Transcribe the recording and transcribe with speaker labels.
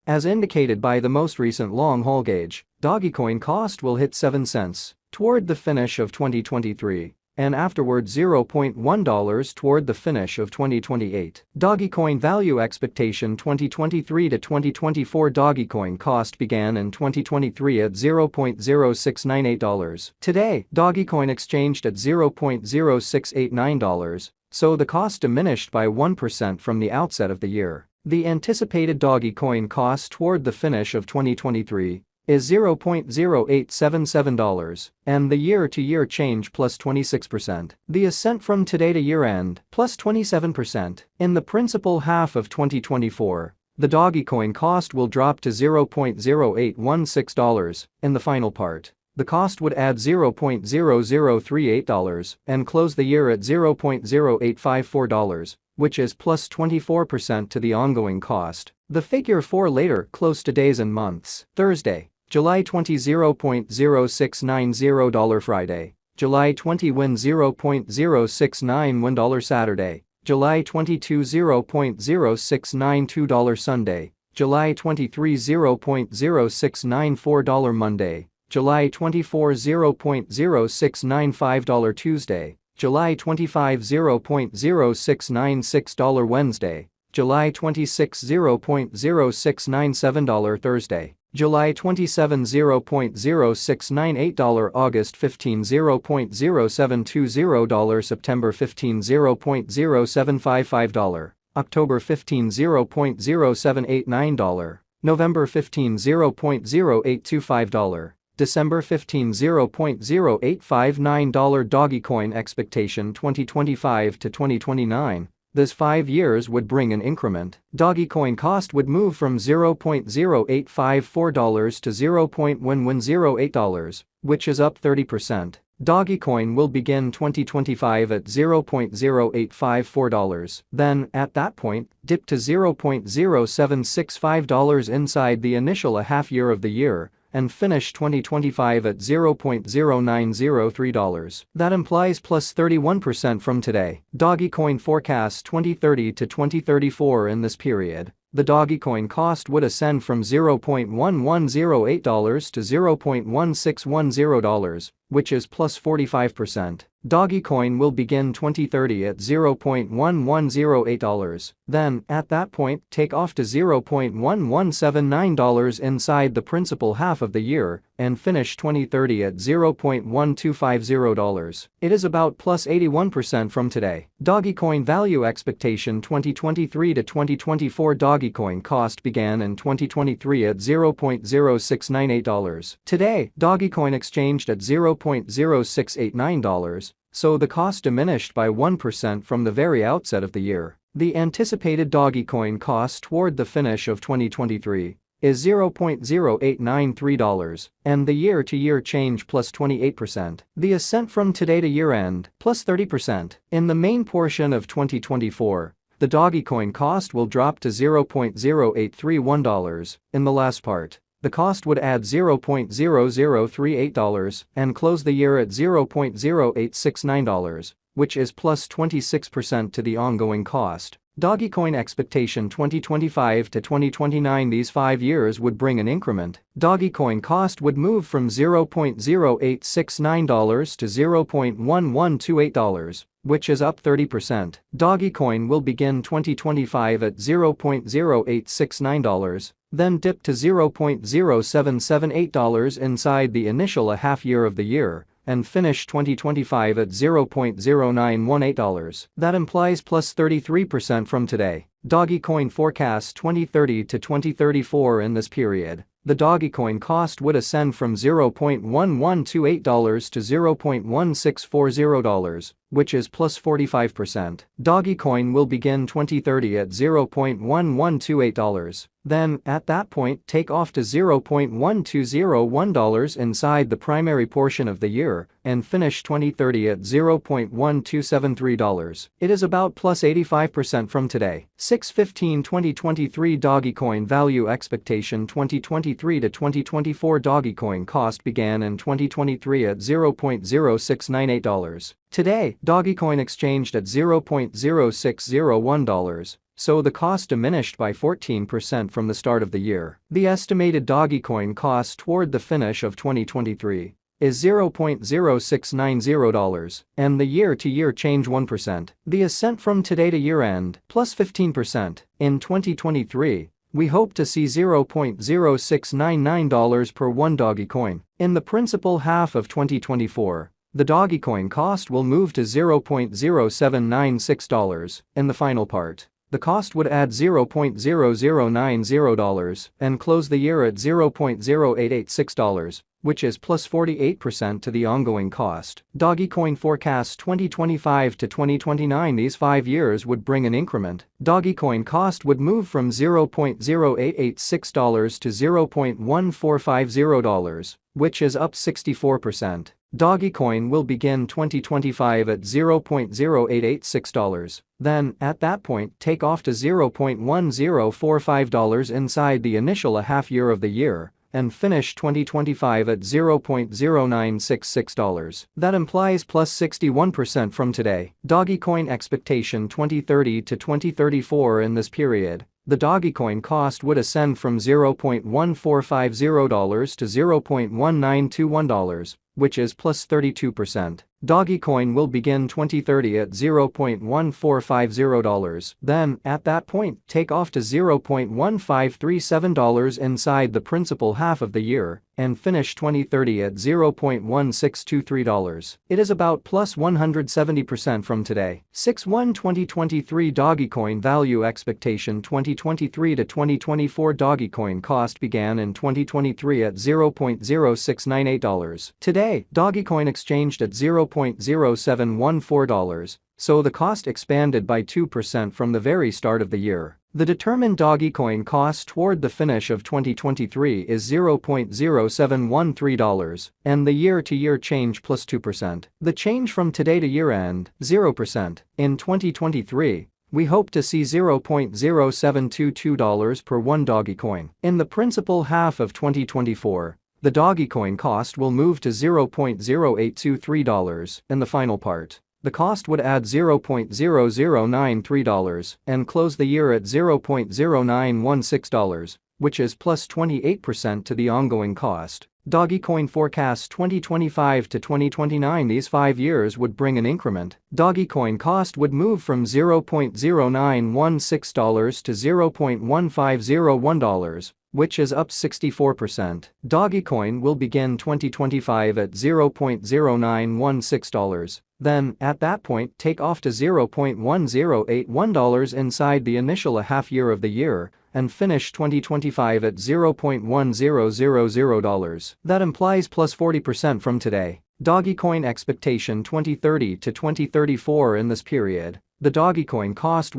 Speaker 1: As indicated by the most recent long-haul gauge, Dogecoin cost will hit 7 cents toward the finish of 2023 and afterward $0.1 toward the finish of 2028. Dogecoin value expectation 2023 to 2024. Dogecoin cost began in 2023 at $0.0698. Today, Dogecoin exchanged at $0.0689, so the cost diminished by 1% from the outset of the year. The anticipated Dogecoin cost toward the finish of 2023 is $0.0877, and the year-to-year change plus 26%. The ascent from today to year-end plus 27%. In the principal half of 2024, the Dogecoin cost will drop to $0.0816. In the final part, the cost would add $0.0038 and close the year at $0.0854, which is plus 24% to the ongoing cost. The figure for later, close to days and months. Thursday, July 20, $0.0690. Friday, July 20, win $0.0691. Saturday, July 22, $0.0692. Sunday, July 23, $0.0694. Monday, July 24, $0.0695. Tuesday, July 25, $0.0696. Wednesday, July 26, $0.0697. Thursday, July 27, $0.0698. August 15, $0.0720. September 15, $0.0755. October 15, $0.0789. November 15, $0.0825. December 15, $0.0859. Dogecoin expectation 2025 to 2029. This 5 years would bring an increment. Dogecoin cost would move from $0.0854 to $0.1108, which is up 30%. Dogecoin will begin 2025 at $0.0854, then, at that point, dip to $0.0765 inside the initial half year of the year, and finish 2025 at $0.0903. That implies plus 31% from today. Dogecoin forecast 2030 to 2034. In this period, the Dogecoin cost would ascend from $0.1108 to $0.1610, which is plus 45%. Dogecoin will begin 2030 at $0.1108, then, at that point, take off to $0.1179 inside the principal half of the year, and finish 2030 at $0.1250. It is about plus 81% from today. Dogecoin value expectation 2023 to 2024. Dogecoin cost began in 2023 at $0.0698. Today, Dogecoin exchanged at $0.0689, so the cost diminished by 1% from the very outset of the year. The anticipated Dogecoin cost toward the finish of 2023 is $0.0893, and the year-to-year change plus 28%. The ascent from today to year-end plus 30%. In the main portion of 2024, the Dogecoin cost will drop to $0.0831. In the last part, the cost would add $0.0038 and close the year at $0.0869, which is plus 26% to the ongoing cost. Dogecoin expectation 2025 to 2029. These 5 years would bring an increment. Dogecoin cost would move from $0.0869 to $0.1128, which is up 30%. Dogecoin will begin 2025 at $0.0869, then dip to $0.0778 inside the initial half year of the year, and finish 2025 at $0.0918. That implies plus 33% from today. Dogecoin forecast 2030 to 2034. In this period, the Dogecoin cost would ascend from $0.1128 to $0.1640, which is plus 45%. Dogecoin will begin 2030 at $0.1128, then, at that point, take off to $0.1201 inside the primary portion of the year, and finish 2030 at $0.1273. It is about plus 85% from today. 6/15/2023 Dogecoin value expectation 2023 to 2024. Dogecoin cost began in 2023 at $0.0698. Today, Dogecoin exchanged at $0.0601, so the cost diminished by 14% from the start of the year. The estimated Dogecoin cost toward the finish of 2023 is $0.0690, and the year-to-year change 1%. The ascent from today to year-end, plus 15%. In 2023, we hope to see $0.0699 per one Dogecoin. In the principal half of 2024, the Dogecoin cost will move to $0.0796. In the final part, the cost would add $0.0090 and close the year at $0.0886, which is plus 48% to the ongoing cost. Dogecoin forecasts 2025 to 2029. These 5 years would bring an increment. Dogecoin cost would move from $0.0886 to $0.1450, which is up 64%. Dogecoin will begin 2025 at $0.0886, then, at that point, take off to $0.1045 inside the initial half year of the year, and finish 2025 at $0.0966. That implies plus 61% from today. Dogecoin expectation 2030 to 2034. In this period, the Dogecoin cost would ascend from $0.1450 to $0.1921, which is plus 32%. Dogecoin will begin 2030 at $0.1450, then, at that point, take off to $0.1537 inside the principal half of the year, and finish 2030 at $0.1623. It is about plus 170% from today. 6/1/2023 Dogecoin value expectation 2023 to 2024 Dogecoin cost began in 2023 at $0.0698. Today, Dogecoin exchanged at $0.0714, so the cost expanded by 2% from the very start of the year. The determined Dogecoin cost toward the finish of 2023 is $0.0713, and the year-to-year change plus 2%. The change from today to year-end, 0%. In 2023, we hope to see $0.0722 per one Dogecoin. In the principal half of 2024, the Dogecoin cost will move to $0.0823. In the final part, the cost would add $0.0093 and close the year at $0.0916, which is plus 28% to the ongoing cost. Dogecoin forecasts 2025 to 2029. These 5 years would bring an increment. Dogecoin cost would move from $0.0916 to $0.1501, which is up 64%. Dogecoin will begin 2025 at $0.0916, then, at that point, take off to $0.1081 inside the initial half year of the year, and finish 2025 at $0.1000. That implies plus 40% from today. Dogecoin expectation 2030 to 2034. In this period, the Dogecoin cost